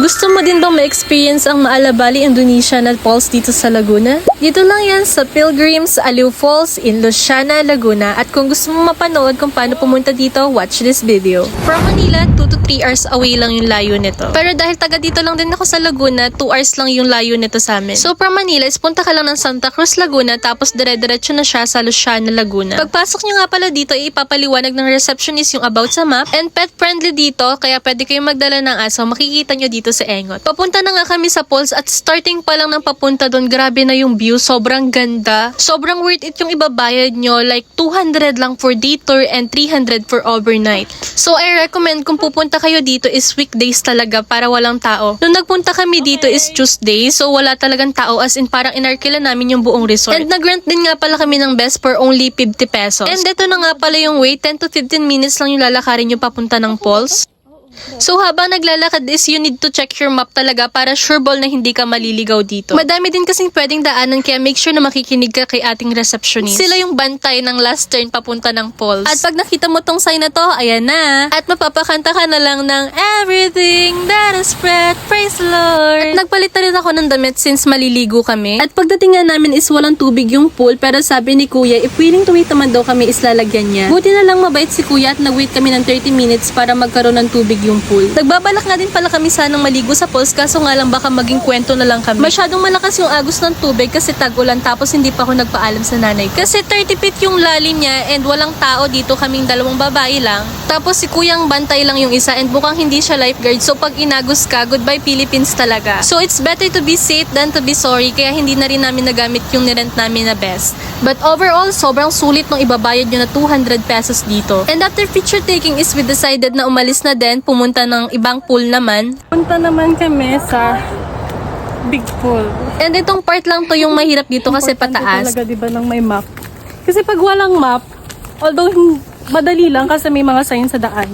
Gusto mo din bang ma-experience ang Maalabali Indonesia na Falls dito sa Laguna? Dito lang yan sa Pilgrims Aliw Falls in Luciana, Laguna. At kung gusto mo mapanood kung paano pumunta dito, watch this video. From Manila, 2 to 3 hours away lang yung layo nito. Pero dahil taga dito lang din ako sa Laguna, 2 hours lang yung layo nito sa amin. So from Manila, is punta ka lang ng Santa Cruz, Laguna, tapos dire-diretso na siya sa Luciana, Laguna. Pagpasok nyo nga pala dito, ipapaliwanag ng receptionist yung about sa map, and pet friendly dito, kaya pwede kayong magdala ng aso, makikita nyo dito sa Engot. Papunta na nga kami sa falls at starting pa lang ng papunta doon, grabe na yung view, sobrang ganda. Sobrang worth it yung ibabayad nyo, like 200 lang for day tour and 300 for overnight. So I recommend kung pupunta kayo dito is weekdays talaga para walang tao. Nung nagpunta kami dito is Tuesday, so wala talagang tao, as in parang inarkila namin yung buong resort. And nag-rent din nga pala kami ng best for only 50 pesos. And ito na nga pala yung wait, 10 to 15 minutes lang yung lalakarin yung papunta ng falls. So habang naglalakad is you need to check your map talaga para sure ball na hindi ka maliligaw dito. Madami din kasing pwedeng daanan kaya make sure na makikinig ka kay ating receptionist. Sila yung bantay ng last turn papunta ng falls. At pag nakita mo tong sign na to, ayan na. At mapapakanta ka na lang ng everything that is spread, praise the Lord. At nagpalit na rin ako ng damit since maliligo kami. At pagdating nga namin is walang tubig yung pool, pero sabi ni Kuya if willing to wait naman daw kami is lalagyan niya. Buti na lang mabait si Kuya at nag-wait kami ng 30 minutes para magkaroon ng tubig yung pool. Nagbabalak nga din pala kami sanang maligo sa falls, kaso nga lang baka maging kwento na lang kami. Masyadong malakas yung agos ng tubig kasi tag-ulan, tapos hindi pa ako nagpaalam sa nanay. Kasi 30 feet yung lalim niya and walang tao dito, kaming dalawang babae lang. Tapos si Kuyang bantay lang yung isa and bukang hindi siya lifeguard, so pag inagos ka, goodbye Philippines talaga. So it's better to be safe than to be sorry, kaya hindi na rin namin nagamit yung nirent namin na best. But overall, sobrang sulit nung ibabayad nyo na 200 pesos dito. And after picture taking is we decided na umalis na din, pumunta ng ibang pool naman. Punta naman kami sa big pool. And itong part lang to yung mahirap dito kasi Importante pataas. talaga, diba, ng may map. Kasi pag walang map, although madali lang kasi may mga sign sa daan.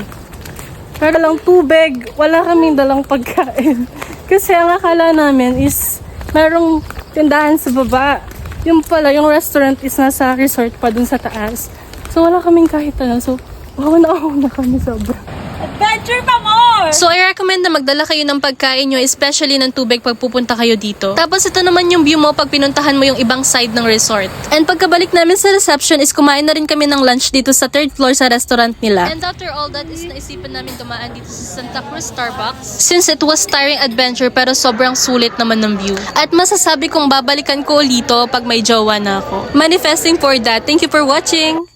Pero lang tubig, wala kaming dalang pagkain. Kasi ang akala namin is merong tindahan sa baba. Yung pala, yung restaurant is nasa resort pa dun sa taas. So wala kaming kahit ano. So, wow na kami sobra. Adventure pa more! So I recommend na magdala kayo ng pagkain nyo, especially ng tubig pag pupunta kayo dito. Tapos ito naman yung view mo pag pinuntahan mo yung ibang side ng resort. And pagkabalik namin sa reception is kumain na rin kami ng lunch dito sa 3rd floor sa restaurant nila. And after all that is naisipan namin dumaan dito sa Santa Cruz Starbucks. Since it was tiring adventure pero sobrang sulit naman ng view. At masasabi kong babalikan ko ulito pag may jowa na ako. Manifesting for that. Thank you for watching!